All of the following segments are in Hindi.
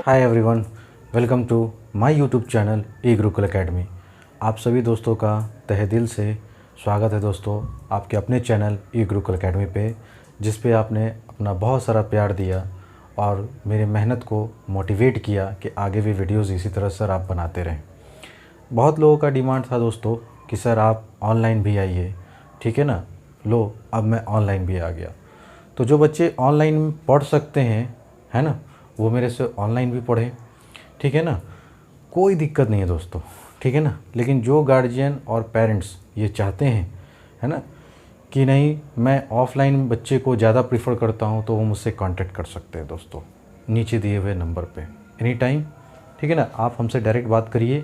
Hi everyone, welcome to my YouTube channel E Gurukul academy. आप सभी दोस्तों का तहे दिल से स्वागत है दोस्तों आपके अपने चैनल ई गुरुकुल एकेडमी पे, जिस पे आपने अपना बहुत सारा प्यार दिया और मेरी मेहनत को मोटिवेट किया कि आगे भी वीडियोस इसी तरह सर आप बनाते रहें। बहुत लोगों का डिमांड था दोस्तों कि सर आप ऑनलाइन भी आइए, ठीक है ना। लो, अब मैं ऑनलाइन भी आ गया। तो जो बच्चे ऑनलाइन पढ़ सकते हैं, है ना, वो मेरे से ऑनलाइन भी पढ़ें, ठीक है ना, कोई दिक्कत नहीं है दोस्तों, ठीक है ना। लेकिन जो गार्जियन और पेरेंट्स ये चाहते हैं, है ना, कि नहीं मैं ऑफ़लाइन बच्चे को ज़्यादा प्रीफर करता हूँ, तो वो मुझसे कांटेक्ट कर सकते हैं दोस्तों नीचे दिए हुए नंबर पे एनी टाइम, ठीक है ना। आप हमसे डायरेक्ट बात करिए,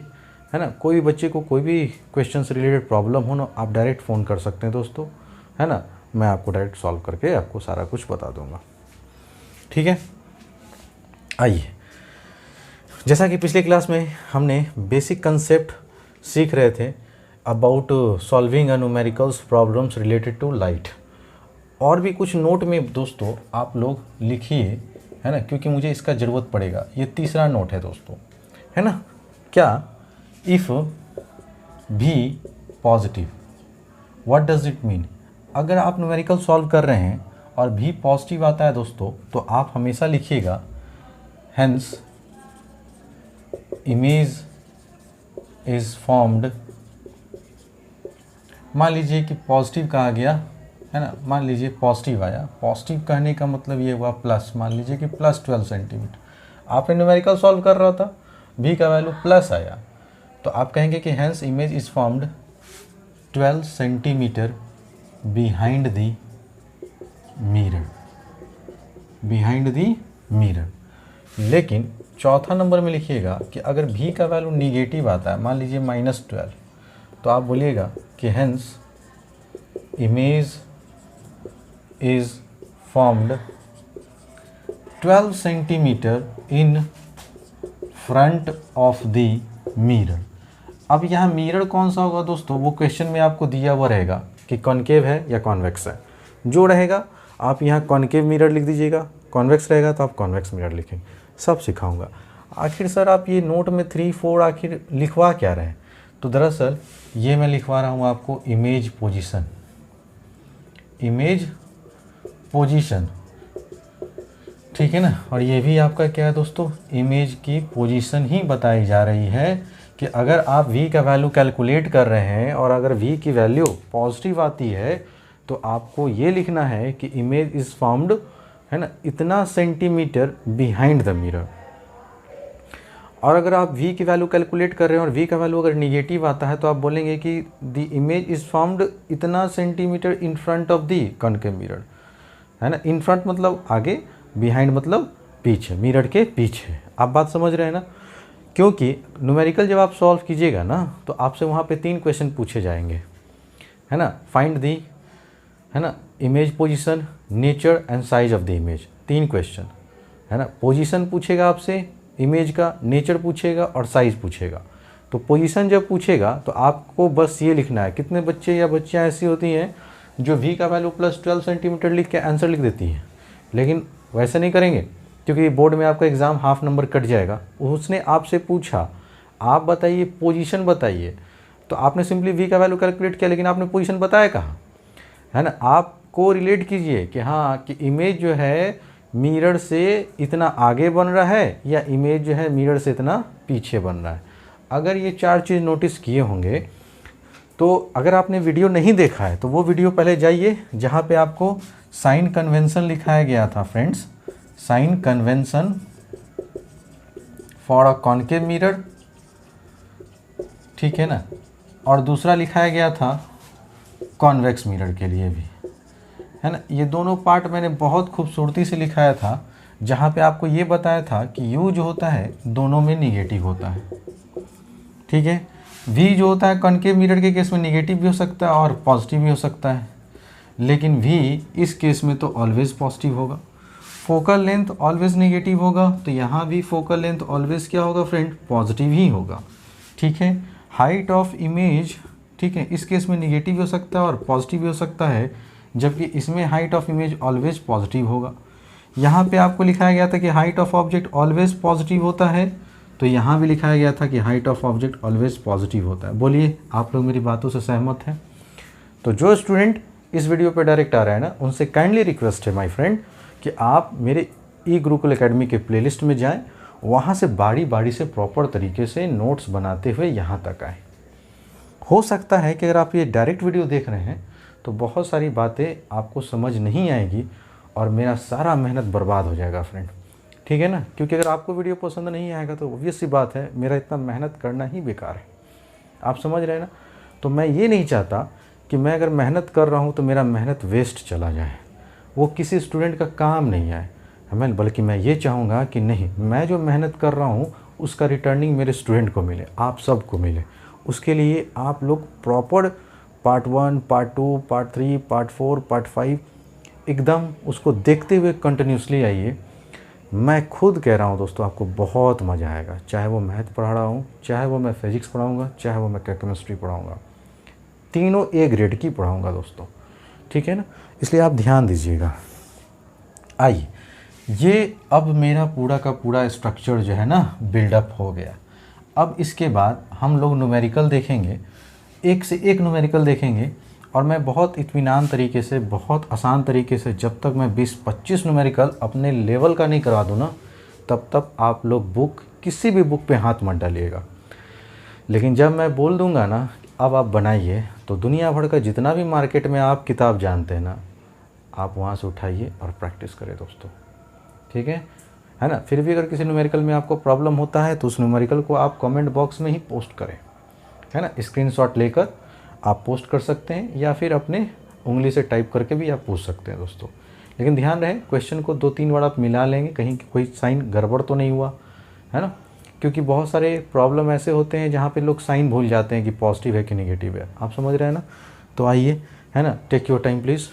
है ना। कोई भी बच्चे को कोई भी क्वेश्चन से रिलेटेड प्रॉब्लम हो ना, आप डायरेक्ट फ़ोन कर सकते हैं दोस्तों, है ना। मैं आपको डायरेक्ट सॉल्व करके आपको सारा कुछ बता दूँगा, ठीक है। आइए, जैसा कि पिछले क्लास में हमने बेसिक कंसेप्ट सीख रहे थे about solving numericals problems related to light, और भी कुछ नोट में दोस्तों आप लोग लिखिए, है ना, क्योंकि मुझे इसका ज़रूरत पड़ेगा। ये तीसरा नोट है दोस्तों, है ना। क्या इफ़ भी positive, what does it mean. अगर आप न्यूमेरिकल सॉल्व कर रहे हैं और भी पॉजिटिव आता है दोस्तों, तो आप हमेशा लिखिएगा hence image is formed। मान लीजिए कि पॉजिटिव कहा गया, है ना, मान लीजिए पॉजिटिव आया। पॉजिटिव कहने का मतलब ये हुआ प्लस, मान लीजिए कि प्लस 12 सेंटीमीटर। आपने न्यूमेरिकल सॉल्व कर रहा था, भी का वैल्यू प्लस आया, तो आप कहेंगे कि hence image is formed 12 centimetre behind the mirror, behind the mirror। लेकिन चौथा नंबर में लिखिएगा कि अगर भी का वैल्यू निगेटिव आता है, मान लीजिए -12, तो आप बोलिएगा कि hence image is formed 12 centimetre in front of the mirror. अब यहाँ मिरर कौन सा होगा दोस्तों, वो क्वेश्चन में आपको दिया हुआ रहेगा कि कॉनकेव है या कॉन्वेक्स है। जो रहेगा आप यहाँ कॉनकेव मिरर लिख दीजिएगा, कॉन्वेक्स रहेगा तो आप कॉन्वेक्स मिरर लिखेंगे। सब सिखाऊंगा। आखिर सर आप ये नोट में 3, 4 आखिर लिखवा क्या रहे हैं, तो दरअसल ये मैं लिखवा रहा हूँ आपको इमेज पोजीशन, इमेज पोजीशन, ठीक है ना। और ये भी आपका क्या है दोस्तों, इमेज की पोजीशन ही बताई जा रही है कि अगर आप v का वैल्यू कैलकुलेट कर रहे हैं और अगर v की वैल्यू पॉजिटिव आती है, तो आपको ये लिखना है कि इमेज इज़ फॉर्म्ड, है ना, इतना सेंटीमीटर बिहाइंड द मिरर। और अगर आप v की वैल्यू कैलकुलेट कर रहे हैं और v का वैल्यू अगर निगेटिव आता है, तो आप बोलेंगे कि द इमेज इज़ फॉर्म्ड इतना centimetre in front of the concave mirror, है ना। इन फ्रंट मतलब आगे, बिहाइंड मतलब पीछे, मिरर के पीछे। आप बात समझ रहे हैं ना। क्योंकि न्यूमेरिकल जब आप सॉल्व कीजिएगा ना, तो आपसे वहाँ पे 3 क्वेश्चन पूछे जाएंगे, है ना। फाइंड दी, है ना, image position, nature and size of the image, 3 question, है ना। पोजीशन पूछेगा आपसे इमेज का, नेचर पूछेगा और साइज पूछेगा। तो पोजीशन जब पूछेगा तो आपको बस ये लिखना है। कितने बच्चे या बच्चियाँ ऐसी होती हैं जो v का वैल्यू प्लस 12 सेंटीमीटर लिख के आंसर लिख देती हैं, लेकिन वैसे नहीं करेंगे, क्योंकि बोर्ड में आपका एग्ज़ाम हाफ नंबर कट जाएगा। उसने आपसे पूछा आप बताइए पोजीशन बताइए, तो आपने सिंपली v का वैल्यू कैलकुलेट किया, लेकिन आपने पोजीशन बताया कहाँ, है ना। आपको रिलेट कीजिए कि हाँ, कि इमेज जो है मिरर से इतना आगे बन रहा है या इमेज जो है मिरर से इतना पीछे बन रहा है। अगर ये 4 चीज़ नोटिस किए होंगे, तो अगर आपने वीडियो नहीं देखा है तो वो वीडियो पहले जाइए, जहाँ पे आपको साइन कन्वेंशन लिखाया गया था friends, sign convention for a concave mirror, ठीक है ना। और दूसरा लिखाया गया था कॉन्वेक्स मिरर के लिए भी, है ना। ये दोनों पार्ट मैंने बहुत खूबसूरती से लिखाया था, जहाँ पे आपको ये बताया था कि u जो होता है दोनों में निगेटिव होता है, ठीक है। v जो होता है कॉनकेव मिरर के केस में निगेटिव भी हो सकता है और पॉजिटिव भी हो सकता है, लेकिन v इस केस में तो ऑलवेज पॉजिटिव होगा। फोकल लेंथ ऑलवेज निगेटिव होगा, तो यहाँ भी फोकल लेंथ ऑलवेज क्या होगा फ्रेंड, पॉजिटिव ही होगा, ठीक है। हाइट ऑफ इमेज, ठीक है, इस केस में निगेटिव भी हो सकता है और पॉजिटिव भी हो सकता है, जबकि इसमें height of image always positive होगा। यहाँ पे आपको लिखाया गया था कि height of object always positive होता है, तो यहाँ भी लिखाया गया था कि height of object always positive होता है। बोलिए आप लोग मेरी बातों से सहमत हैं? तो जो स्टूडेंट इस वीडियो पे डायरेक्ट आ रहा है ना, उनसे काइंडली रिक्वेस्ट है माय फ्रेंड कि आप मेरे ई गुरुकुल एकेडमी के प्लेलिस्ट में जाएं, वहाँ से बारी बारी से प्रॉपर तरीके से नोट्स बनाते हुए यहाँ तक आए। हो सकता है कि अगर आप ये डायरेक्ट वीडियो देख रहे हैं तो बहुत सारी बातें आपको समझ नहीं आएगी और मेरा सारा मेहनत बर्बाद हो जाएगा फ्रेंड, ठीक है ना। क्योंकि अगर आपको वीडियो पसंद नहीं आएगा तो ऑब्वियस सी बात है मेरा इतना मेहनत करना ही बेकार है। आप समझ रहे हैं ना। तो मैं ये नहीं चाहता कि मैं अगर मेहनत कर रहा हूँ तो मेरा मेहनत वेस्ट चला जाए, वो किसी स्टूडेंट का काम नहीं आए हमें, बल्कि मैं ये चाहूँगा कि नहीं, मैं जो मेहनत कर रहा हूँ उसका रिटर्निंग मेरे स्टूडेंट को मिले, आप सबको मिले। उसके लिए आप लोग proper part 1, part 2, part 3, part 4, part 5 एकदम उसको देखते हुए कंटिन्यूसली आइए। मैं खुद कह रहा हूँ दोस्तों, आपको बहुत मज़ा आएगा, चाहे वो मैथ पढ़ा रहा हूँ, चाहे वो मैं फिज़िक्स पढ़ाऊँगा, चाहे वो मैं केमिस्ट्री पढ़ाऊँगा, तीनों ए ग्रेड की पढ़ाऊँगा दोस्तों, ठीक है ना। इसलिए आप ध्यान दीजिएगा। आइए, ये अब मेरा पूरा का पूरा स्ट्रक्चर जो है ना बिल्डअप हो गया। अब इसके बाद हम लोग न्यूमेरिकल देखेंगे, एक से एक न्यूमेरिकल देखेंगे, और मैं बहुत इत्मीनान तरीके से, बहुत आसान तरीके से, जब तक मैं 20-25 न्यूमेरिकल अपने लेवल का नहीं करवा दूँ ना, तब तक आप लोग बुक, किसी भी बुक पे हाथ मत डालिएगा। लेकिन जब मैं बोल दूंगा ना अब आप बनाइए, तो दुनिया भर का जितना भी मार्केट में आप किताब जानते हैं ना, आप वहाँ से उठाइए और प्रैक्टिस करें दोस्तों, ठीक है ना। फिर भी अगर किसी न्यूमेरिकल में आपको प्रॉब्लम होता है तो उस न्यूमेरिकल को आप कमेंट बॉक्स में ही पोस्ट करें, है ना। स्क्रीनशॉट लेकर आप पोस्ट कर सकते हैं या फिर अपने उंगली से टाइप करके भी आप पूछ सकते हैं दोस्तों। लेकिन ध्यान रहे, क्वेश्चन को 2-3 बार आप मिला लेंगे, कहीं कोई साइन गड़बड़ तो नहीं हुआ, है ना। क्योंकि बहुत सारे प्रॉब्लम ऐसे होते हैं जहाँ पे लोग साइन भूल जाते हैं कि पॉजिटिव है कि नेगेटिव है। आप समझ रहे हैं ना। तो आइए, है ना, टेक योर टाइम प्लीज़।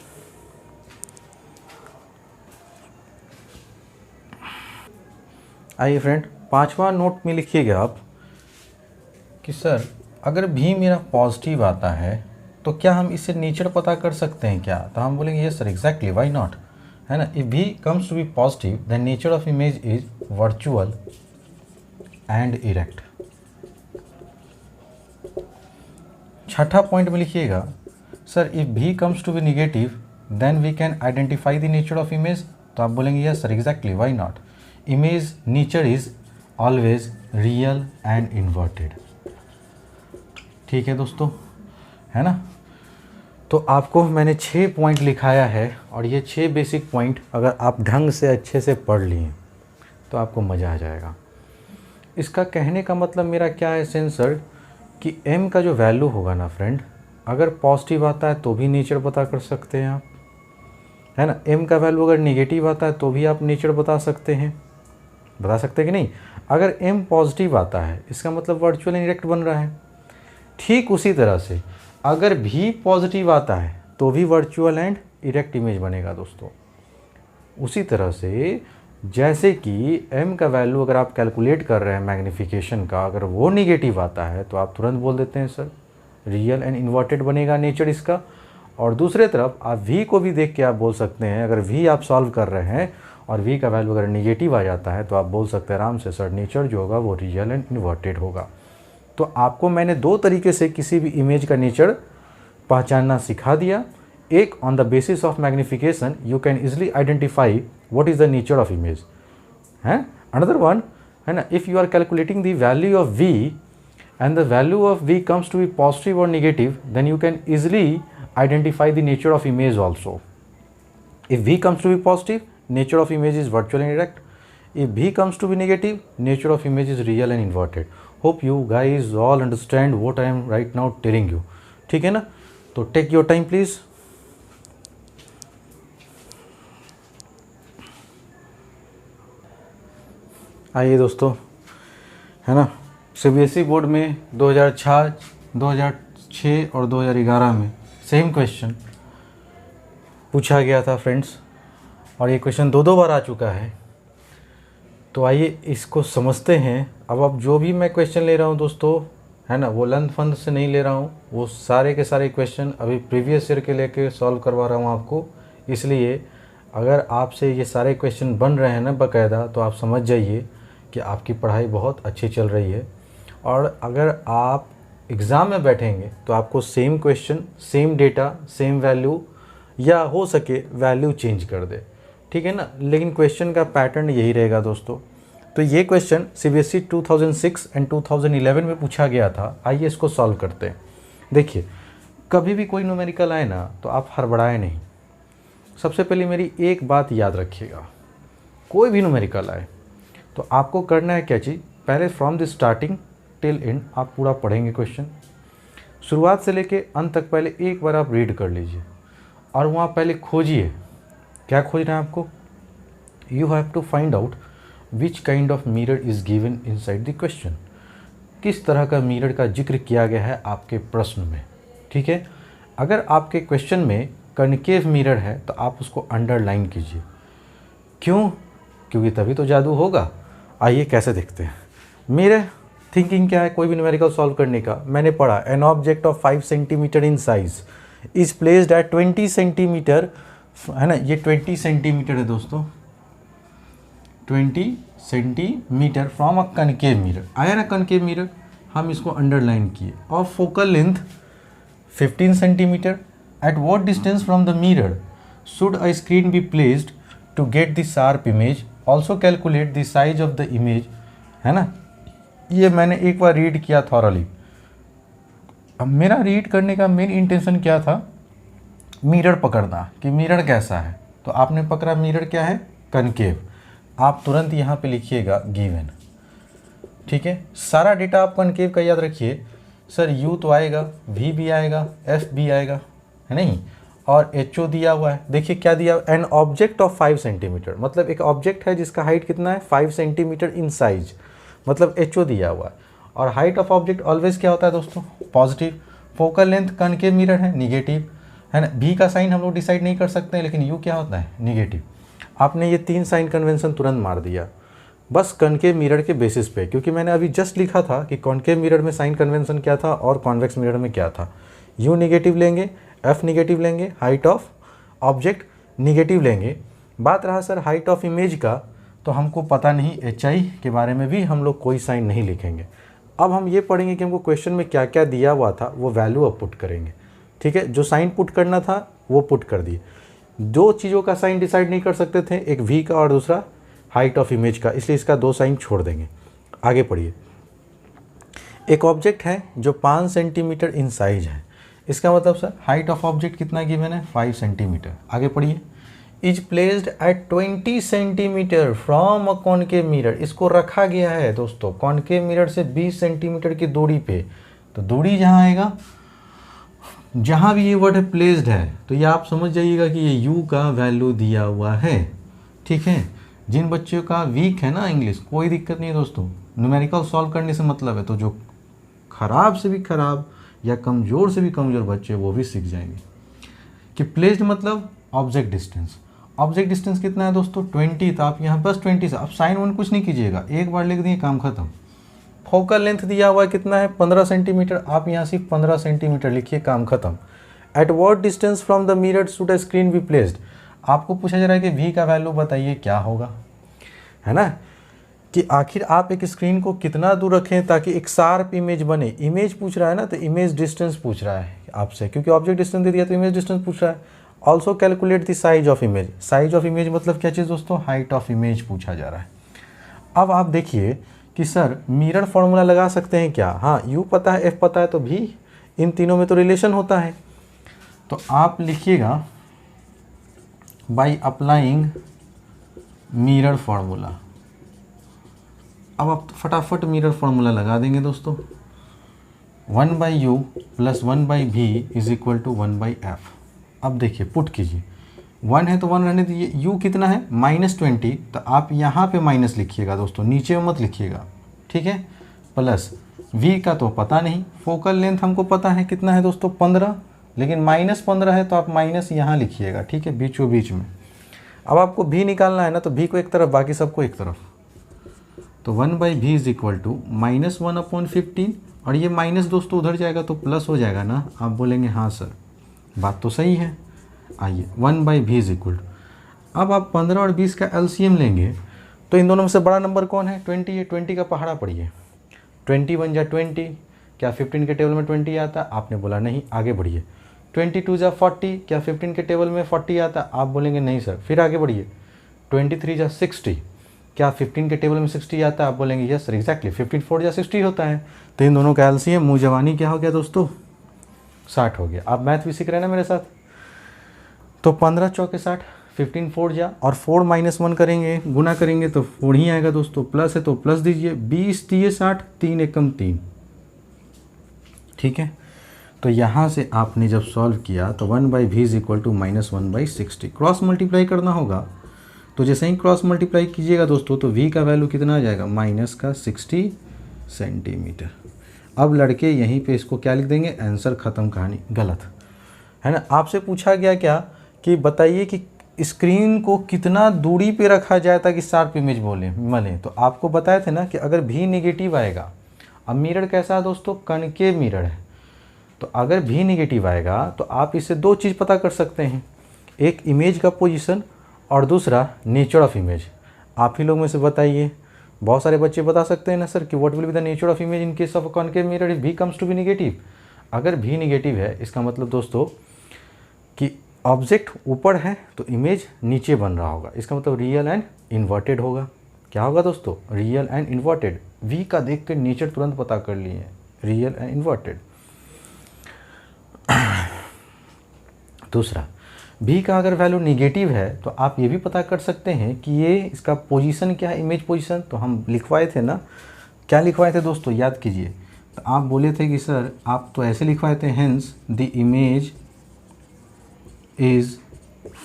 आइए फ्रेंड, 5वां नोट में लिखिएगा आप कि सर अगर भी मेरा पॉजिटिव आता है तो क्या हम इससे नेचर पता कर सकते हैं क्या? तो हम बोलेंगे yes sir, exactly, why not, है ना। If v comes to be positive then nature of image is virtual and erect. छठा पॉइंट में लिखिएगा sir if v comes to be negative then we can identify the nature of image. तो आप बोलेंगे yes sir, exactly, why not, image nature is always real and inverted. ठीक है दोस्तों, है ना। तो आपको मैंने 6 पॉइंट लिखाया है, और ये 6 बेसिक पॉइंट अगर आप ढंग से अच्छे से पढ़ लिए तो आपको मज़ा आ जाएगा। इसका कहने का मतलब मेरा क्या है सेंसर, कि m का जो वैल्यू होगा ना फ्रेंड, अगर पॉजिटिव आता है तो भी नेचर पता कर सकते हैं आप, है ना। m का वैल्यू अगर नेगेटिव आता है तो भी आप नेचर बता सकते हैं, बता सकते हैं कि नहीं। अगर m पॉजिटिव आता है इसका मतलब वर्चुअल इंडिरेक्ट बन रहा है। ठीक उसी तरह से अगर भी पॉजिटिव आता है तो भी वर्चुअल एंड इरेक्ट इमेज बनेगा दोस्तों। उसी तरह से जैसे कि m का वैल्यू अगर आप कैलकुलेट कर रहे हैं मैग्नीफिकेशन का, अगर वो निगेटिव आता है तो आप तुरंत बोल देते हैं सर रियल एंड इन्वर्टेड बनेगा नेचर इसका। और दूसरे तरफ आप v को भी देख के आप बोल सकते हैं, अगर v आप सॉल्व कर रहे हैं और v का वैल्यू अगर निगेटिव आ जाता है तो आप बोल सकते हैं आराम से सर नेचर जो होगा वो रियल एंड इन्वर्टेड होगा। तो आपको मैंने 2 तरीके से किसी भी इमेज का नेचर पहचानना सिखा दिया। एक, on the basis of magnification you can easily identify what is the nature of image, है। अनदर वन, है ना, if you are calculating the value of v and the value of v comes to be positive और negative, then you can easily identify the nature of image also. If v comes to be positive, nature of image is virtual and indirect. If v comes to be negative, nature of image is real and inverted. Hope you guys all understand what I am right now telling you. ठीक है ना। तो टेक योर टाइम प्लीज। आइए दोस्तों, है ना, सीबीएसई बोर्ड में 2006 और 2011 में सेम क्वेश्चन पूछा गया था फ्रेंड्स, और ये क्वेश्चन 2 बार आ चुका है। तो आइए इसको समझते हैं। अब जो भी मैं क्वेश्चन ले रहा हूँ दोस्तों, है ना, वो लंद फंद से नहीं ले रहा हूँ, वो सारे के सारे क्वेश्चन अभी प्रीवियस ईयर के लेके सॉल्व करवा रहा हूँ आपको। इसलिए अगर आपसे ये सारे क्वेश्चन बन रहे हैं ना बाकायदा, तो आप समझ जाइए कि आपकी पढ़ाई बहुत अच्छी चल रही है। और अगर आप एग्ज़ाम में बैठेंगे तो आपको same question, same data, same value, या हो सके वैल्यू चेंज कर दे, ठीक है ना, लेकिन क्वेश्चन का पैटर्न यही रहेगा दोस्तों। तो ये क्वेश्चन CBSE 2006 एंड 2011 में पूछा गया था। आइए इसको सॉल्व करते हैं। देखिए, कभी भी कोई न्यूमेरिकल आए ना तो आप हड़बड़ाएं नहीं। सबसे पहले मेरी एक बात याद रखिएगा, कोई भी न्यूमेरिकल आए तो आपको करना है क्या चीज़, पहले from the starting till and आप पूरा पढ़ेंगे क्वेश्चन, शुरुआत से लेके अंत तक पहले एक बार आप रीड कर लीजिए और वहाँ पहले खोजिए। क्या खोजना है आपको, you have to find out which kind of mirror is given inside the question. किस तरह का मिरर का जिक्र किया गया है आपके प्रश्न में, ठीक है। अगर आपके क्वेश्चन में कनकेव मिरर है तो आप उसको अंडरलाइन कीजिए। क्यों, क्योंकि तभी तो जादू होगा। आइए कैसे देखते हैं। मेरे थिंकिंग क्या है कोई भी न्यूमेरिकल सॉल्व करने का, मैंने पढ़ा an object of 5 centimeter in size is placed at 20 centimeter, है ना, ये 20 सेंटीमीटर है दोस्तों, 20 centimeter from a concave mirror. आया ना कनकेव मिरर, हम इसको अंडरलाइन किए। और focal length 15 centimeter. At what distance from the mirror should a screen be placed to get the sharp image, also calculate the size of the image, है ना। ये मैंने एक बार रीड किया थॉरली। अब मेरा रीड करने का मेन इंटेंशन क्या था, मिरर पकड़ना कि मिरर कैसा है। तो आपने पकड़ा मिरर क्या है, कनकेव। आप तुरंत यहाँ पे लिखिएगा गिवन, ठीक है। सारा डेटा आप कनकेव का याद रखिए। सर यू तो आएगा, वी भी आएगा, एफ भी आएगा, है नहीं, और एच ओ दिया हुआ है। देखिए क्या दिया, एन ऑब्जेक्ट ऑफ 5 सेंटीमीटर, मतलब एक ऑब्जेक्ट है जिसका हाइट कितना है 5 सेंटीमीटर इन साइज, मतलब एच ओ दिया हुआ है। और हाइट ऑफ ऑब्जेक्ट ऑलवेज क्या होता है दोस्तों, positive. Focal length concave mirror है, निगेटिव, है ना। भी का साइन हम लोग डिसाइड नहीं कर सकते हैं, लेकिन यू क्या होता है, निगेटिव। आपने ये 3 साइन कन्वेंशन तुरंत मार दिया बस कनकेव मिरर के बेसिस पे, क्योंकि मैंने अभी जस्ट लिखा था कि कॉनकेव मिरर में साइन कन्वेंशन क्या था और कॉन्वेक्स मिरर में क्या था। यू निगेटिव लेंगे, एफ निगेटिव लेंगे, हाइट ऑफ ऑब्जेक्ट निगेटिव लेंगे। बात रहा सर हाइट ऑफ इमेज का, तो हमको पता नहीं, एच आई के बारे में भी हम लोग कोई साइन नहीं लिखेंगे। अब हम ये पढ़ेंगे कि हमको क्वेश्चन में क्या क्या दिया हुआ था, वो वैल्यू अब पुट करेंगे, ठीक है। जो साइन पुट करना था वो पुट कर दिए। 2 चीज़ों का साइन डिसाइड नहीं कर सकते थे, एक वी का और दूसरा हाइट ऑफ इमेज का, इसलिए इसका 2 साइन छोड़ देंगे। आगे पढ़िए। एक ऑब्जेक्ट है जो 5 सेंटीमीटर इन साइज है, इसका मतलब सर हाइट ऑफ ऑब्जेक्ट कितना गिवन है, 5 सेंटीमीटर। आगे पढ़िए। Is placed at 20 centimeter from a concave mirror, इसको रखा गया है दोस्तों कॉनकेव मिरर से 20 सेंटीमीटर की दूरी पे। तो दूरी जहाँ आएगा, जहाँ भी ये वर्ड है प्लेस्ड है, तो ये आप समझ जाइएगा कि ये u का वैल्यू दिया हुआ है, ठीक है। जिन बच्चों का वीक है ना इंग्लिश, कोई दिक्कत नहीं है दोस्तों, न्यूमेरिकल सॉल्व करने से मतलब है। तो जो खराब से भी खराब या कमज़ोर से भी कमज़ोर बच्चे, वो भी सीख जाएंगे कि प्लेस्ड मतलब ऑब्जेक्ट डिस्टेंस। ऑब्जेक्ट डिस्टेंस कितना है दोस्तों, 20। तो आप यहाँ बस 20 से, अब साइन वन कुछ नहीं कीजिएगा, एक बार लिख दिए काम खत्म। फोकल लेंथ दिया हुआ है कितना है, 15 सेंटीमीटर, आप यहाँ सिर्फ 15 सेंटीमीटर लिखिए, काम खत्म। Eight what distance from the mirror should a screen be placed, आपको पूछा जा रहा है कि वी का वैल्यू बताइए क्या होगा, है ना, कि आखिर आप एक स्क्रीन को कितना दूर रखें ताकि एक शार्प इमेज बने। इमेज पूछ रहा है ना, तो इमेज डिस्टेंस पूछ रहा है आपसे, क्योंकि ऑब्जेक्ट डिस्टेंस दे दिया तो इमेज डिस्टेंस पूछ रहा है। Also calculate the size of image, size of image मतलब क्या चीज़ दोस्तों, हाइट ऑफ इमेज पूछा जा रहा है। अब आप देखिए कि सर मिरर फॉर्मूला लगा सकते हैं क्या, हाँ यू पता है, एफ पता है, तो भी इन तीनों में तो रिलेशन होता है। तो आप लिखिएगा बाई अप्लाइंग मिरर फॉर्मूला। अब आप फटाफट मिरर फॉर्मूला लगा देंगे दोस्तों, 1/u + 1/v = 1/f। अब देखिए पुट कीजिए, 1 है तो 1 रहने दीजिए, u कितना है -20, तो आप यहाँ पे माइनस लिखिएगा दोस्तों, नीचे मत लिखिएगा, ठीक है। प्लस v का तो पता नहीं, फोकल लेंथ हमको पता है कितना है दोस्तों 15, लेकिन -15 है तो आप माइनस यहाँ लिखिएगा, ठीक है, बीचों बीच में। अब आपको v निकालना है ना, तो v को एक तरफ, बाकी सबको एक तरफ। तो 1/v = -1/15, और ये माइनस दोस्तों उधर जाएगा तो प्लस हो जाएगा ना। आप बोलेंगे हाँ सर बात तो सही है। आइए 1/v = अब आप 15 और 20 का एलसीएम लेंगे तो इन दोनों में से बड़ा नंबर कौन है? 20 है। 20 का पहाड़ा पढ़िए, 20 1 जा 20, क्या 15 के टेबल में 20 आता? आपने बोला नहीं, आगे बढ़िए। 22 जा 40, क्या 15 के टेबल में 40 आता? आप बोलेंगे नहीं सर, फिर आगे बढ़िए। 23 जा 60, क्या 15 के टेबल में 60 आता? आप बोलेंगे यस सर एग्जैक्टली 15 4 जा 60 होता है। तो इन दोनों का एलसीएम मुँह जवानी क्या हो गया दोस्तों? 60 हो गया। आप मैथ भी सीख रहे हैं ना मेरे साथ। तो 15 चौके 60, 15 4 जा, और 4 - 1 करेंगे, गुना करेंगे तो 4 ही आएगा दोस्तों। प्लस है तो प्लस दीजिए, 20 दिए 60, 3 एकम 3। ठीक है, तो यहाँ से आपने जब सॉल्व किया तो 1/v = -1/60 क्रॉस मल्टीप्लाई करना होगा। तो जैसे ही क्रॉस मल्टीप्लाई कीजिएगा दोस्तों तो v का वैल्यू कितना आ जाएगा? -60 सेंटीमीटर। अब लड़के यहीं पे इसको क्या लिख देंगे? आंसर ख़त्म, कहानी। गलत है ना। आपसे पूछा गया क्या कि बताइए कि स्क्रीन को कितना दूरी पे रखा जाए ताकि शार्प इमेज बने। तो आपको बताए थे ना कि अगर भी नेगेटिव आएगा, अब मिरर कैसा है दोस्तों? कनकेव मिरर है। तो अगर भी नेगेटिव आएगा तो आप इससे दो चीज़ पता कर सकते हैं, एक इमेज का पोजीशन और दूसरा नेचर ऑफ इमेज। आप ही लोग में से बताइए, बहुत सारे बच्चे बता सकते हैं ना सर कि what will be the nature of image in case of concave mirror if v comes to be negative. अगर भी नेगेटिव है इसका मतलब दोस्तों कि ऑब्जेक्ट ऊपर है तो इमेज नीचे बन रहा होगा, इसका मतलब रियल एंड इन्वर्टेड होगा। क्या होगा दोस्तों? Real and inverted. वी का देख कर नेचर तुरंत पता कर लिए, रियल एंड इन्वर्टेड। दूसरा, भी का अगर वैल्यू निगेटिव है तो आप ये भी पता कर सकते हैं कि ये इसका पोजीशन क्या है, इमेज पोजीशन। तो हम लिखवाए थे ना, क्या लिखवाए थे दोस्तों? याद कीजिए। तो आप बोले थे कि सर आप तो ऐसे लिखवाए थे, hence the image is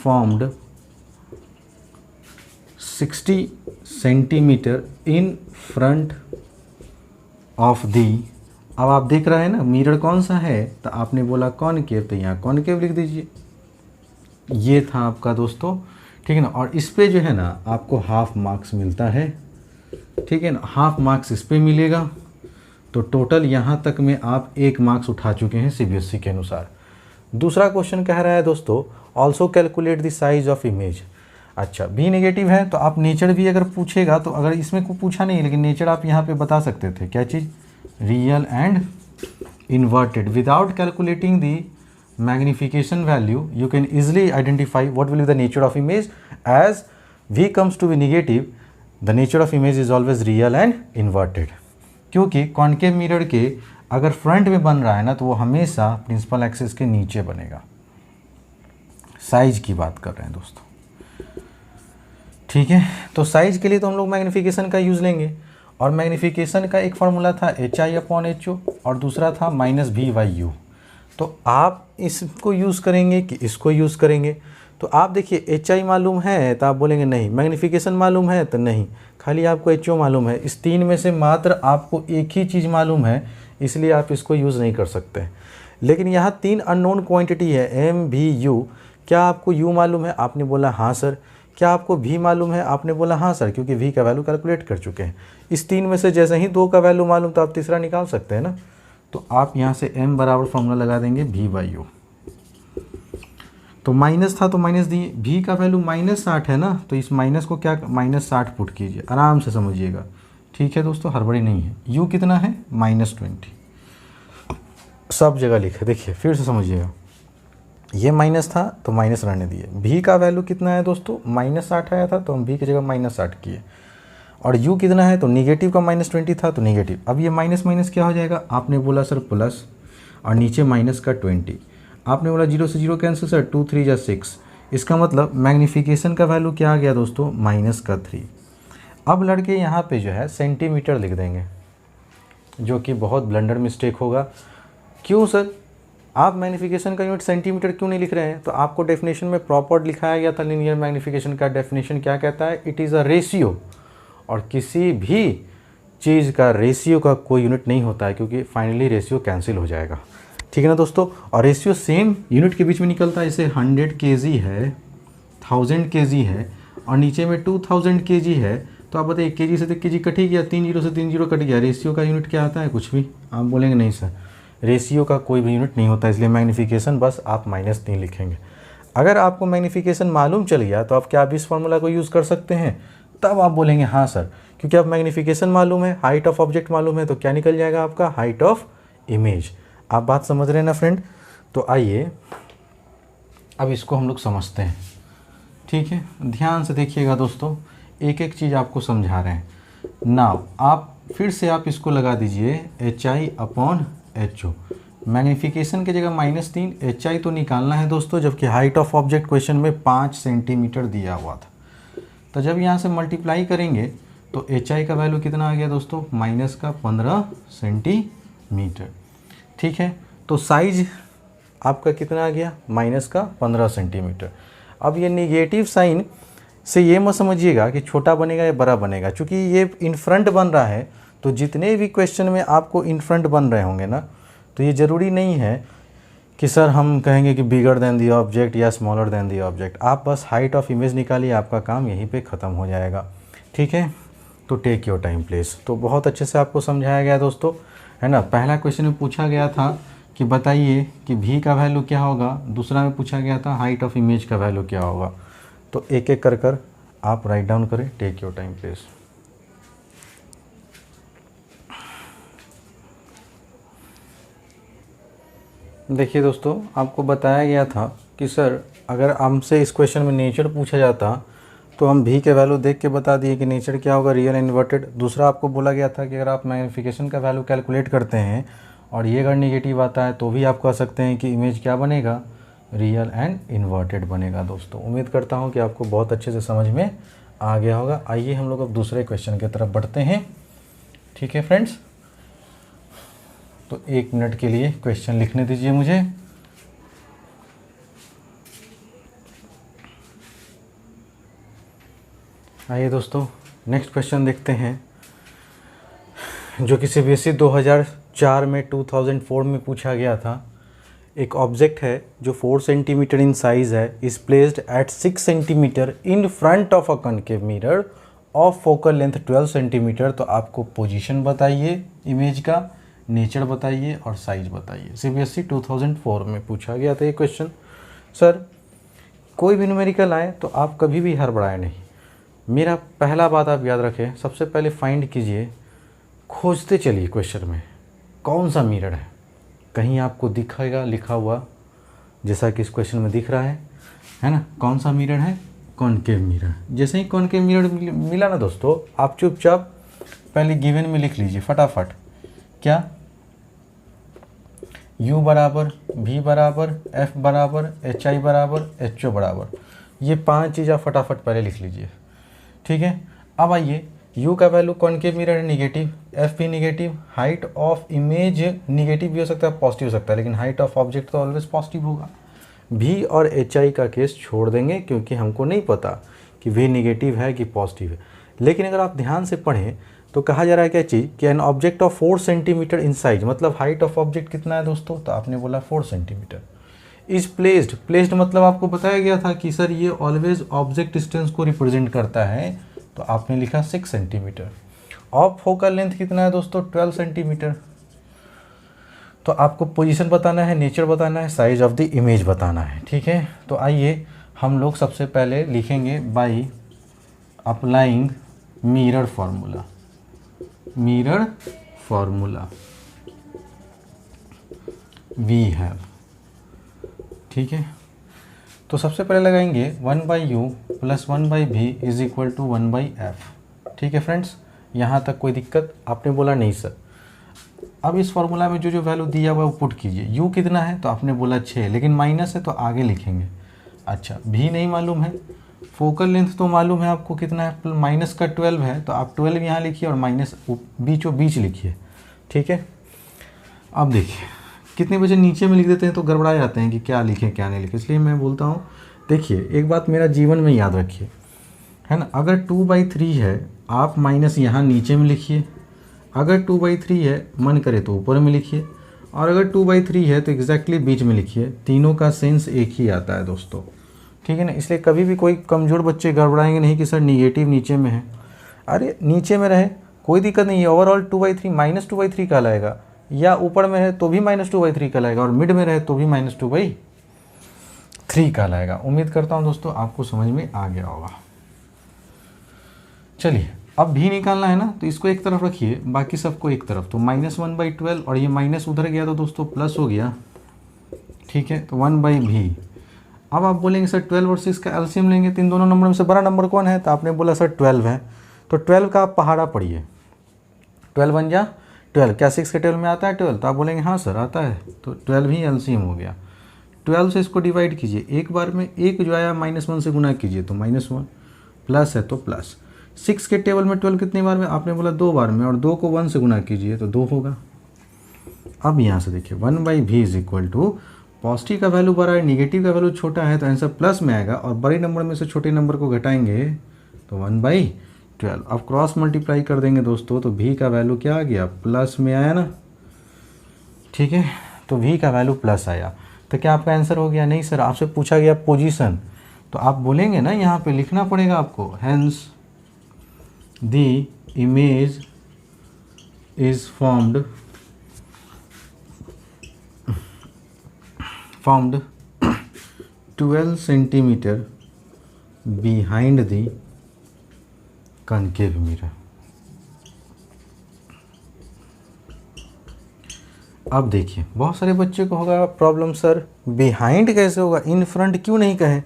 formed 60 centimetre in front of the. अब आप देख रहे हैं ना मिरर कौन सा है, तो आपने बोला कॉनकेव, तो यहाँ कॉनकेव लिख दीजिए। ये था आपका दोस्तों, ठीक है ना। और इस पे जो है ना आपको हाफ मार्क्स मिलता है, ठीक है ना। हाफ मार्क्स इस पे मिलेगा, तो टोटल यहाँ तक में आप 1 मार्क्स उठा चुके हैं सीबीएसई के अनुसार। दूसरा क्वेश्चन कह रहा है दोस्तों, also calculate the size of image. अच्छा, भी नेगेटिव है तो आप नेचर भी अगर पूछेगा, तो अगर इसमें को पूछा नहीं लेकिन नेचर आप यहाँ पे बता सकते थे। क्या चीज़? Real and inverted. Without calculating the magnification value you can easily identify what will be the nature of image. As v comes to be negative, the nature of image is always real and inverted, क्योंकि कॉनकेव मिरर के अगर फ्रंट में बन रहा है ना तो वो हमेशा प्रिंसिपल एक्सिस के नीचे बनेगा। साइज की बात कर रहे हैं दोस्तों, ठीक है। तो साइज के लिए तो हम लोग मैग्निफिकेशन का यूज़ लेंगे, और मैग्निफिकेशन का एक फार्मूला था HI/HO और दूसरा था -v/u। तो आप इसको यूज़ करेंगे कि इसको यूज़ करेंगे? तो आप देखिए HI मालूम है तो आप बोलेंगे नहीं, मैग्निफिकेशन मालूम है तो नहीं, खाली आपको HO मालूम है। इस तीन में से मात्र आपको एक ही चीज़ मालूम है, इसलिए आप इसको यूज़ नहीं कर सकते। लेकिन यहाँ 3 अननोन क्वांटिटी है M, V, U। क्या आपको U मालूम है? आपने बोला हाँ सर। क्या आपको V मालूम है? आपने बोला हाँ सर, क्योंकि V का वैल्यू कैलकुलेट कर चुके हैं। इस 3 में से जैसे ही 2 का वैल्यू मालूम तो आप तीसरा निकाल सकते हैं ना। तो आप यहाँ से M बराबर फॉर्मूला लगा देंगे V/U। तो माइनस था तो माइनस दिए, V का वैल्यू -60 है ना, तो इस माइनस को क्या -60 पुट कीजिए, आराम से समझिएगा, ठीक है दोस्तों, हड़बड़ी नहीं है। U कितना है? -20। सब जगह लिखे, देखिए फिर से समझिएगा। ये माइनस था तो माइनस रहने दिए। V का वैल्यू कितना है दोस्तों? -60 आया था तो हम V की जगह -60 किए। और U कितना है? तो निगेटिव का -20 था तो निगेटिव। अब ये माइनस माइनस क्या हो जाएगा? आपने बोला सर प्लस, और नीचे माइनस का 20। आपने बोला 0 से 0 कैंसिल सर, 2 3 जा 6। इसका मतलब मैग्नीफिकेशन का वैल्यू क्या आ गया दोस्तों? -3। अब लड़के यहाँ पे जो है सेंटीमीटर लिख देंगे, जो कि बहुत ब्लंडर मिस्टेक होगा। क्यों सर? आप मैग्नीफिकेशन का यूनिट सेंटीमीटर क्यों नहीं लिख रहे हैं? तो आपको डेफिनेशन में प्रॉपर लिखाया गया था, लीनियर मैग्नीफिकेशन का डेफिनेशन क्या कहता है? It is a ratio. और किसी भी चीज़ का रेशियो का कोई यूनिट नहीं होता है, क्योंकि फाइनली रेशियो कैंसिल हो जाएगा, ठीक है ना दोस्तों। और रेशियो सेम यूनिट के बीच में निकलता है, जैसे 100 kg है, 1000 kg है, और नीचे में 2000 kg है। तो आप बताइए kg से तो kg कट ही गया, 3 0 से 3 0 कट गया। रेशियो का यूनिट क्या आता है? कुछ भी। आप बोलेंगे नहीं सर, रेशियो का कोई भी यूनिट नहीं होता, इसलिए मैग्नीफिकेशन बस आप -3 लिखेंगे। अगर आपको मैग्नीफिकेशन मालूम चल गया तो आप क्या आप इस फॉर्मूला को यूज़ कर सकते हैं, तब आप बोलेंगे हाँ सर, क्योंकि आप मैग्नीफिकेशन मालूम है, हाइट ऑफ ऑब्जेक्ट मालूम है, तो क्या निकल जाएगा आपका, हाइट ऑफ इमेज। आप बात समझ रहे हैं ना फ्रेंड। तो आइए अब इसको हम लोग समझते हैं, ठीक है। ध्यान से देखिएगा दोस्तों, एक एक चीज़ आपको समझा रहे हैं। नाउ आप फिर से आप इसको लगा दीजिए HI/HO। मैग्नीफिकेशन की जगह -3, HI तो निकालना है दोस्तों, जबकि हाइट ऑफ ऑब्जेक्ट क्वेश्चन में 5 सेंटीमीटर दिया हुआ था। तो जब यहाँ से मल्टीप्लाई करेंगे तो HI का वैल्यू कितना आ गया दोस्तों, -15 सेंटीमीटर, ठीक है। तो साइज आपका कितना आ गया, -15 सेंटीमीटर। अब ये निगेटिव साइन से ये मत समझिएगा कि छोटा बनेगा या बड़ा बनेगा, क्योंकि ये इन फ्रंट बन रहा है, तो जितने भी क्वेश्चन में आपको इन फ्रंट बन रहे होंगे ना, तो ये ज़रूरी नहीं है कि सर हम कहेंगे कि बिगर देन दी ऑब्जेक्ट या स्मॉलर देन दी ऑब्जेक्ट। आप बस हाइट ऑफ इमेज निकालिए, आपका काम यहीं पे ख़त्म हो जाएगा, ठीक है। तो टेक योर टाइम प्लीज़। तो बहुत अच्छे से आपको समझाया गया दोस्तों, है ना। पहला क्वेश्चन में पूछा गया था कि बताइए कि भी का वैल्यू क्या होगा, दूसरा में पूछा गया था हाइट ऑफ इमेज का वैल्यू क्या होगा। तो एक एक कर आप राइट डाउन करें, टेक योर टाइम प्लीज़। देखिए दोस्तों, आपको बताया गया था कि सर अगर हमसे इस क्वेश्चन में नेचर पूछा जाता तो हम भी के वैल्यू देख के बता दिए कि नेचर क्या होगा, रियल इन्वर्टेड। दूसरा आपको बोला गया था कि अगर आप मैग्नीफिकेशन का वैल्यू कैलकुलेट करते हैं और ये अगर नेगेटिव आता है तो भी आप कह सकते हैं कि इमेज क्या बनेगा, रियल एंड इन्वर्टेड बनेगा। दोस्तों उम्मीद करता हूँ कि आपको बहुत अच्छे से समझ में आ गया होगा। आइए हम लोग अब दूसरे क्वेश्चन की तरफ बढ़ते हैं, ठीक है फ्रेंड्स। तो 1 मिनट के लिए क्वेश्चन लिखने दीजिए मुझे। आइए दोस्तों नेक्स्ट क्वेश्चन देखते हैं, जो कि CBSE 2004 में 2004 में पूछा गया था। एक ऑब्जेक्ट है जो 4 सेंटीमीटर इन साइज है, is placed at 6 centimetre in front of a concave mirror of focal length 12 centimetre. तो आपको पोजीशन बताइए इमेज का, नेचर बताइए और साइज बताइए। CBSE 2004 में पूछा गया था ये क्वेश्चन। सर कोई भी न्यूमेरिकल आए तो आप कभी भी हड़बड़ाएं नहीं। मेरा पहला बात आप याद रखें, सबसे पहले फाइंड कीजिए, खोजते चलिए क्वेश्चन में कौन सा मिरर है। कहीं आपको दिखेगा लिखा हुआ, जैसा कि इस क्वेश्चन में दिख रहा है ना, कौन सा मिरर है, कॉनकेव मिरर। जैसे ही कॉनकेव मिरर मिला ना दोस्तों, आप चुपचाप पहले गिवन में लिख लीजिए फटाफट, क्या U बराबर, V बराबर, F बराबर, HI बराबर, HO बराबर। ये 5 चीज़ आप फटाफट पहले लिख लीजिए, ठीक है। अब आइए, U का वैल्यू कॉनकेव मिरर है निगेटिव, F भी negative, height of image negative भी हो सकता है, पॉजिटिव हो सकता है, लेकिन हाइट ऑफ ऑब्जेक्ट तो ऑलवेज पॉजिटिव होगा। V और HI का केस छोड़ देंगे, क्योंकि हमको नहीं पता कि V निगेटिव है कि पॉजिटिव है। लेकिन अगर आप ध्यान से पढ़ें तो कहा जा रहा है क्या चीज़, कि N object of 4 centimetre in size, मतलब हाइट ऑफ ऑब्जेक्ट कितना है दोस्तों, तो आपने बोला 4 सेंटीमीटर। इज प्लेस्ड मतलब आपको बताया गया था कि सर ये ऑलवेज ऑब्जेक्ट डिस्टेंस को रिप्रेजेंट करता है, तो आपने लिखा 6 सेंटीमीटर। ऑफ फोकल लेंथ कितना है दोस्तों, 12 सेंटीमीटर। तो आपको पोजीशन बताना है, नेचर बताना है, साइज ऑफ द इमेज बताना है, ठीक है। तो आइए हम लोग सबसे पहले लिखेंगे by applying mirror formula. Mirror formula we have, ठीक है। तो सबसे पहले लगाएंगे 1/u plus 1/v is equal to 1/f, ठीक है फ्रेंड्स। यहाँ तक कोई दिक्कत, आपने बोला नहीं सर। अब इस फार्मूला में जो जो वैल्यू दिया हुआ है वो पुट कीजिए। u कितना है, तो आपने बोला 6, लेकिन माइनस है तो आगे लिखेंगे। अच्छा, v नहीं मालूम है, फोकल लेंथ तो मालूम है आपको कितना है, माइनस का 12 है, तो आप 12 यहाँ लिखिए और माइनस बीचों बीच लिखिए, ठीक है। अब देखिए कितने बजे नीचे में लिख देते हैं तो गड़बड़ा जाते हैं कि क्या लिखें क्या नहीं लिखें, इसलिए मैं बोलता हूँ देखिए एक बात मेरा जीवन में याद रखिए, है ना। अगर 2/3 है आप माइनस यहाँ नीचे में लिखिए, अगर 2/3 है मन करे तो ऊपर में लिखिए, और अगर 2/3 है तो एग्जैक्टली बीच में लिखिए। तीनों का सेंस एक ही आता है दोस्तों, ठीक है ना। इसलिए कभी भी कोई कमज़ोर बच्चे गड़बड़ाएंगे नहीं कि सर निगेटिव नीचे में है। अरे नीचे में रहे कोई दिक्कत नहीं है, ओवरऑल 2/3 -2/3 कहलाएगा, या ऊपर में है तो भी -2/3 कहलाएगा, और मिड में रहे तो भी -2/। 3 कहलाएगा। उम्मीद करता हूँ दोस्तों आपको समझ में आ गया होगा। चलिए अब भी निकालना है ना, तो इसको एक तरफ रखिए, बाकी सबको एक तरफ। तो -1/12 और ये माइनस उधर गया तो दोस्तों प्लस हो गया, ठीक है। तो 1/v। अब आप बोलेंगे सर 12 और 6 का एलसीएम लेंगे तो इन दोनों नंबर में से बड़ा नंबर कौन है, तो आपने बोला सर 12 है। तो 12 का आप पहाड़ा पढ़िए, 12 बन जा 12, क्या 6 के टेबल में आता है 12, तो आप बोलेंगे हाँ सर आता है। तो 12 ही एलसीएम हो गया। 12 से इसको डिवाइड कीजिए, एक बार में एक जो आया -1 से गुना कीजिए तो -1, प्लस है तो प्लस। 6 के टेबल में 12 कितनी बार में, आपने बोला 2 बार में, और 2 को 1 से गुना कीजिए तो 2 होगा। अब यहाँ से देखिए 1/v is equal to, positive का वैल्यू बड़ा है, निगेटिव का वैल्यू छोटा है, तो आंसर प्लस में आएगा, और बड़े नंबर में से छोटे नंबर को घटाएंगे तो 1/12। अब क्रॉस मल्टीप्लाई कर देंगे दोस्तों, तो v का वैल्यू क्या आ गया, प्लस में आया ना, ठीक है। तो v का वैल्यू प्लस आया, तो क्या आपका आंसर हो गया, नहीं सर आपसे पूछा गया पोजीशन, तो आप बोलेंगे ना यहाँ पे लिखना पड़ेगा आपको, hence the image is formed 12 centimetre behind the concave mirror. अब देखिए बहुत सारे बच्चे को होगा प्रॉब्लम, सर बिहाइंड कैसे होगा, इन फ्रंट क्यों नहीं कहें।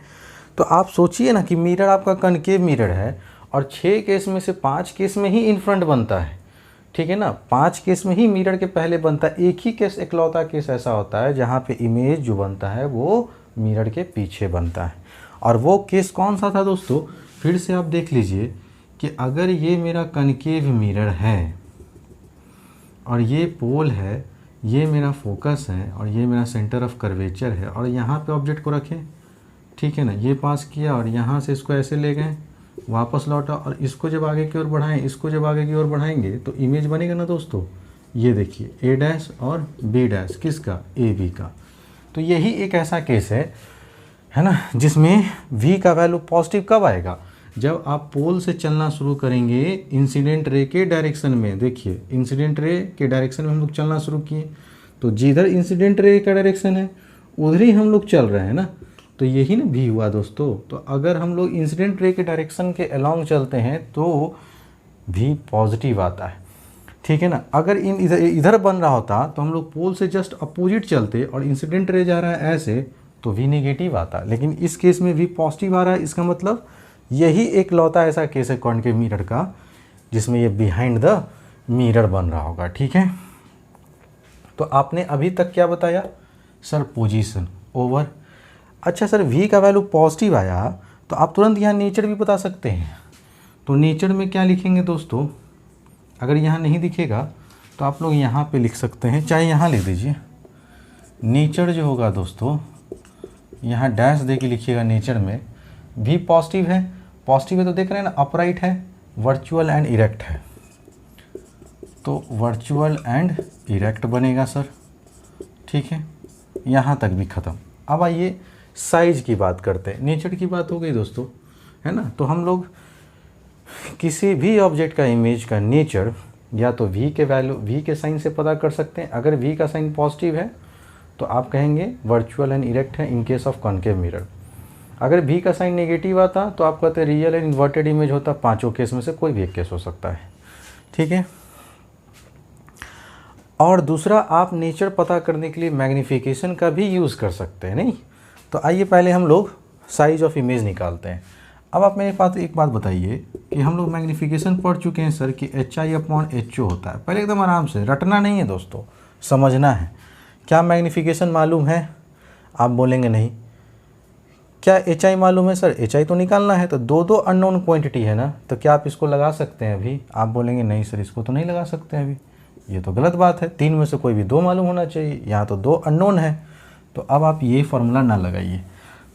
तो आप सोचिए ना कि मिरर आपका कनकेव मिरर है, और 6 केस में से 5 केस में ही इन फ्रंट बनता है, ठीक है ना। 5 केस में ही मिरर के पहले बनता है, एक ही केस इकलौता केस ऐसा होता है जहाँ पे इमेज जो बनता है वो मिरर के पीछे बनता है। और वो केस कौन सा था दोस्तों, फिर से आप देख लीजिए कि अगर ये मेरा कनकेव मिरर है और ये पोल है, ये मेरा फोकस है और ये मेरा सेंटर ऑफ कर्वेचर है, और यहाँ पे ऑब्जेक्ट को रखें, ठीक है ना, ये पास किया और यहाँ से इसको ऐसे ले गए, वापस लौटा, और इसको जब आगे की ओर बढ़ाएं, इसको जब आगे की ओर बढ़ाएंगे तो इमेज बनेगा ना दोस्तों। ये देखिए A डैश और B डैश किसका, AB का। तो यही एक ऐसा केस है ना, जिसमें V का वैल्यू पॉजिटिव कब आएगा, जब आप पोल से चलना शुरू करेंगे इंसिडेंट रे के डायरेक्शन में। देखिए इंसिडेंट रे के डायरेक्शन में हम लोग चलना शुरू किए, तो जिधर इंसिडेंट रे का डायरेक्शन है उधर ही हम लोग चल रहे हैं ना, तो यही ना भी हुआ दोस्तों। तो अगर हम लोग इंसिडेंट रे के डायरेक्शन के अलोंग चलते हैं तो भी पॉजिटिव आता है, ठीक है ना। अगर इधर बन रहा होता तो हम लोग पोल से जस्ट अपोजिट चलते और इंसिडेंट रे जा रहा है ऐसे, तो भी नेगेटिव आता। लेकिन इस केस में भी पॉजिटिव आ रहा है, इसका मतलब यही एक लौता ऐसा केस है कॉन्केव मिरर का जिसमें ये बिहाइंड द मिरर बन रहा होगा, ठीक है। तो आपने अभी तक क्या बताया सर, पोजीशन ओवर। अच्छा सर v का वैल्यू पॉजिटिव आया तो आप तुरंत यहाँ नेचर भी बता सकते हैं। तो नेचर में क्या लिखेंगे दोस्तों, अगर यहाँ नहीं दिखेगा तो आप लोग यहाँ पे लिख सकते हैं, चाहे यहाँ लिख दीजिए। नेचर जो होगा दोस्तों, यहाँ डैश दे के लिखिएगा नेचर में। v पॉजिटिव है तो देख रहे हैं ना, अपराइट है, वर्चुअल एंड इरेक्ट है, तो वर्चुअल एंड इरेक्ट बनेगा सर, ठीक है। यहाँ तक भी ख़त्म। अब आइए साइज की बात करते हैं, नेचर की बात हो गई दोस्तों, है ना। तो हम लोग किसी भी ऑब्जेक्ट का इमेज का नेचर या तो v के वैल्यू v के साइन से पता कर सकते हैं। अगर v का साइन पॉजिटिव है तो आप कहेंगे वर्चुअल एंड इरेक्ट है in case of concave mirror. अगर v का साइन नेगेटिव आता तो आप कहते रियल एंड इन्वर्टेड इमेज होता, पांचों केस में से कोई भी एक केस हो सकता है, ठीक है। और दूसरा, आप नेचर पता करने के लिए मैग्नीफिकेशन का भी यूज़ कर सकते हैं, नहीं। तो आइए पहले हम लोग साइज ऑफ इमेज निकालते हैं। अब आप मेरे पास एक बात बताइए कि हम लोग मैग्नीफिकेशन पढ़ चुके हैं सर कि HI/HO होता है। पहले एकदम आराम से, रटना नहीं है दोस्तों, समझना है। क्या मैग्नीफिकेशन मालूम है, आप बोलेंगे नहीं। क्या HI मालूम है सर, HI तो निकालना है। तो दो अननोन क्वांटिटी है ना, तो क्या आप इसको लगा सकते हैं अभी, आप बोलेंगे नहीं सर इसको तो नहीं लगा सकते हैं अभी, ये तो गलत बात है। 3 में से कोई भी 2 मालूम होना चाहिए, यहाँ तो 2 अननोन है। तो अब आप ये फार्मूला ना लगाइए।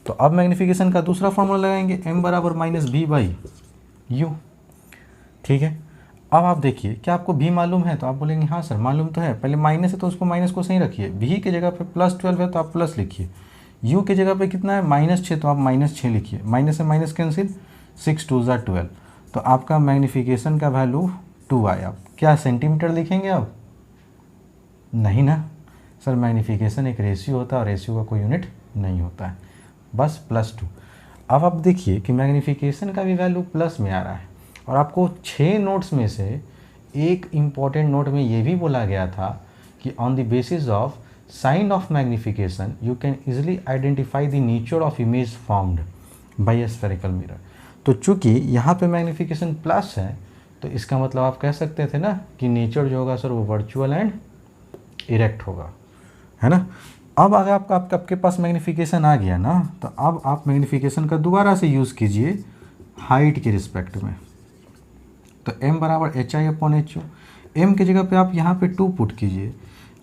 तो अब मैग्नीफिकेशन का दूसरा फार्मूला लगाएंगे, m = -b/u, ठीक है। अब आप देखिए क्या आपको v मालूम है, तो आप बोलेंगे हाँ सर मालूम तो है। पहले माइनस है तो उसको माइनस को सही रखिए, v की जगह पे +12 है तो आप प्लस लिखिए, u की जगह पे कितना है -6 तो आप -6 लिखिए, माइनस से माइनस कैंसिल, 6 2 = 12। तो आपका मैग्नीफिकेशन का वैल्यू 2 आया। क्या सेंटीमीटर लिखेंगे आप, नहीं ना सर, मैग्नीफिकेशन एक रेशियो होता है और रेशियो का कोई यूनिट नहीं होता है। बस +2। अब आप देखिए कि मैग्नीफिकेशन का भी वैल्यू प्लस में आ रहा है, और आपको 6 नोट्स में से एक इम्पॉर्टेंट नोट में ये भी बोला गया था कि on the basis of sine of magnification you can easily identify the nature of image formed by A spherical mirror. तो चूंकि यहाँ पे मैग्नीफिकेशन प्लस है, तो इसका मतलब आप कह सकते थे ना कि नेचर जो होगा सर वो वर्चुअल एंड इरेक्ट होगा, है ना। अब अगर आपके पास मैग्नीफिकेशन आ गया ना, तो अब आप मैग्नीफिकेशन का दोबारा से यूज़ कीजिए हाइट के रिस्पेक्ट में। तो m बराबर HI/HU, m की जगह पे आप यहाँ पे 2 पुट कीजिए।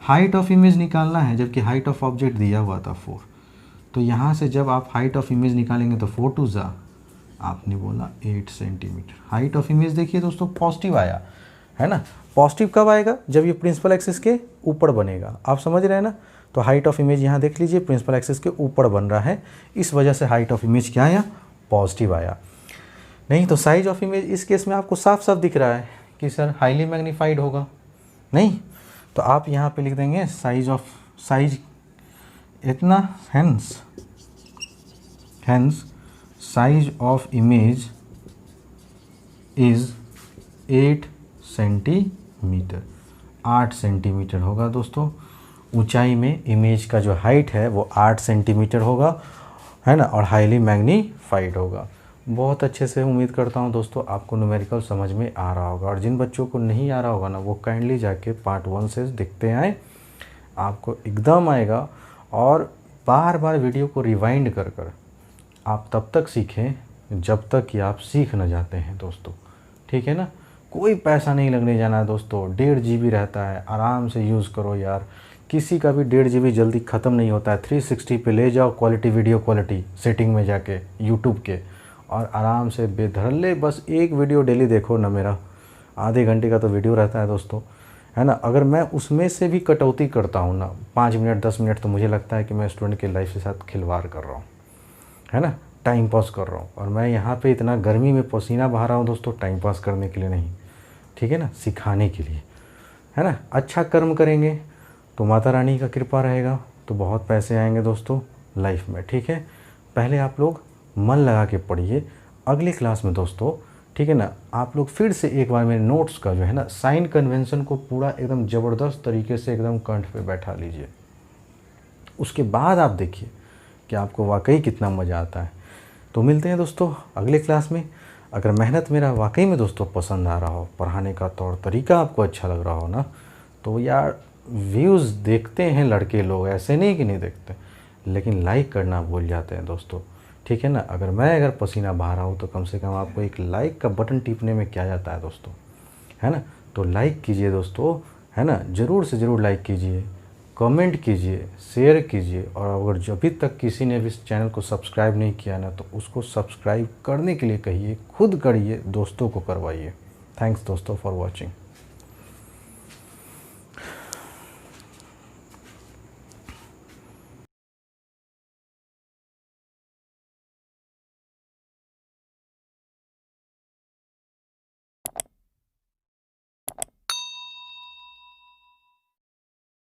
हाइट ऑफ इमेज निकालना है, जबकि हाइट ऑफ ऑब्जेक्ट दिया हुआ था 4। तो यहाँ से जब आप हाइट ऑफ इमेज निकालेंगे तो 4 2 जा, आपने बोला 8 सेंटीमीटर। हाइट ऑफ इमेज देखिए दोस्तों पॉजिटिव आया, है ना। पॉजिटिव कब आएगा? जब ये प्रिंसिपल एक्सिस के ऊपर बनेगा। आप समझ रहे हैं ना। तो हाइट ऑफ इमेज यहाँ देख लीजिए प्रिंसिपल एक्सिस के ऊपर बन रहा है, इस वजह से हाइट ऑफ इमेज क्या आया? पॉजिटिव आया। नहीं तो साइज ऑफ इमेज इस केस में आपको साफ साफ दिख रहा है कि सर हाईली मैग्नीफाइड होगा। नहीं तो आप यहाँ पे लिख देंगे साइज इतना, hence size of image is 8 centimetre. 8 centimetre होगा दोस्तों। ऊंचाई में इमेज का जो हाइट है वो 8 सेंटीमीटर होगा, है ना, और हाईली मैग्नीफाइड होगा। बहुत अच्छे से उम्मीद करता हूँ दोस्तों आपको न्यूमेरिकल समझ में आ रहा होगा, और जिन बच्चों को नहीं आ रहा होगा ना वो काइंडली जाके पार्ट 1 से देखते आए, आपको एकदम आएगा। और बार बार वीडियो को रिवाइंड कर कर आप तब तक सीखें जब तक कि आप सीख न जाते हैं दोस्तों, ठीक है ना। कोई पैसा नहीं लगने जाना है दोस्तों। 1.5 GB रहता है, आराम से यूज़ करो यार। किसी का भी 1.5 GB जल्दी ख़त्म नहीं होता है। 360 पे ले जाओ क्वालिटी वीडियो क्वालिटी सेटिंग में जाके यूट्यूब के, और आराम से बेधड़ल्ले बस एक वीडियो डेली देखो ना। मेरा आधे घंटे का तो वीडियो रहता है दोस्तों, है ना। अगर मैं उसमें से भी कटौती करता हूँ ना 5 मिनट 10 मिनट, तो मुझे लगता है कि मैं स्टूडेंट की लाइफ के साथ खिलवाड़ कर रहा हूँ, है ना, टाइम पास कर रहा हूँ। और मैं यहाँ पे इतना गर्मी में पसीना बहा रहा हूँ दोस्तों, टाइम पास करने के लिए नहीं, ठीक है ना, सिखाने के लिए, है ना। अच्छा कर्म करेंगे तो माता रानी का कृपा रहेगा, तो बहुत पैसे आएंगे दोस्तों लाइफ में, ठीक है। पहले आप लोग मन लगा के पढ़िए। अगली क्लास में दोस्तों, ठीक है ना, आप लोग फिर से एक बार मेरे नोट्स का जो है ना साइन कन्वेंशन को पूरा एकदम ज़बरदस्त तरीके से एकदम कंठ पे बैठा लीजिए। उसके बाद आप देखिए कि आपको वाकई कितना मज़ा आता है। तो मिलते हैं दोस्तों अगले क्लास में। अगर मेहनत मेरा वाकई में दोस्तों पसंद आ रहा हो, पढ़ाने का तौर तरीका आपको अच्छा लग रहा हो ना, तो यार व्यूज़ देखते हैं लड़के लोग, ऐसे नहीं कि नहीं देखते, लेकिन लाइक करना भूल जाते हैं दोस्तों, ठीक है ना। अगर पसीना बहा रहा हूँ तो कम से कम आपको एक लाइक का बटन टिपने में क्या जाता है दोस्तों, है ना। तो लाइक कीजिए दोस्तों, है ना, ज़रूर से ज़रूर लाइक कीजिए, कमेंट कीजिए, शेयर कीजिए। और अगर अभी तक किसी ने भी इस चैनल को सब्सक्राइब नहीं किया ना, तो उसको सब्सक्राइब करने के लिए कहिए, खुद करिए, दोस्तों को करवाइए। थैंक्स दोस्तों फॉर वॉचिंग।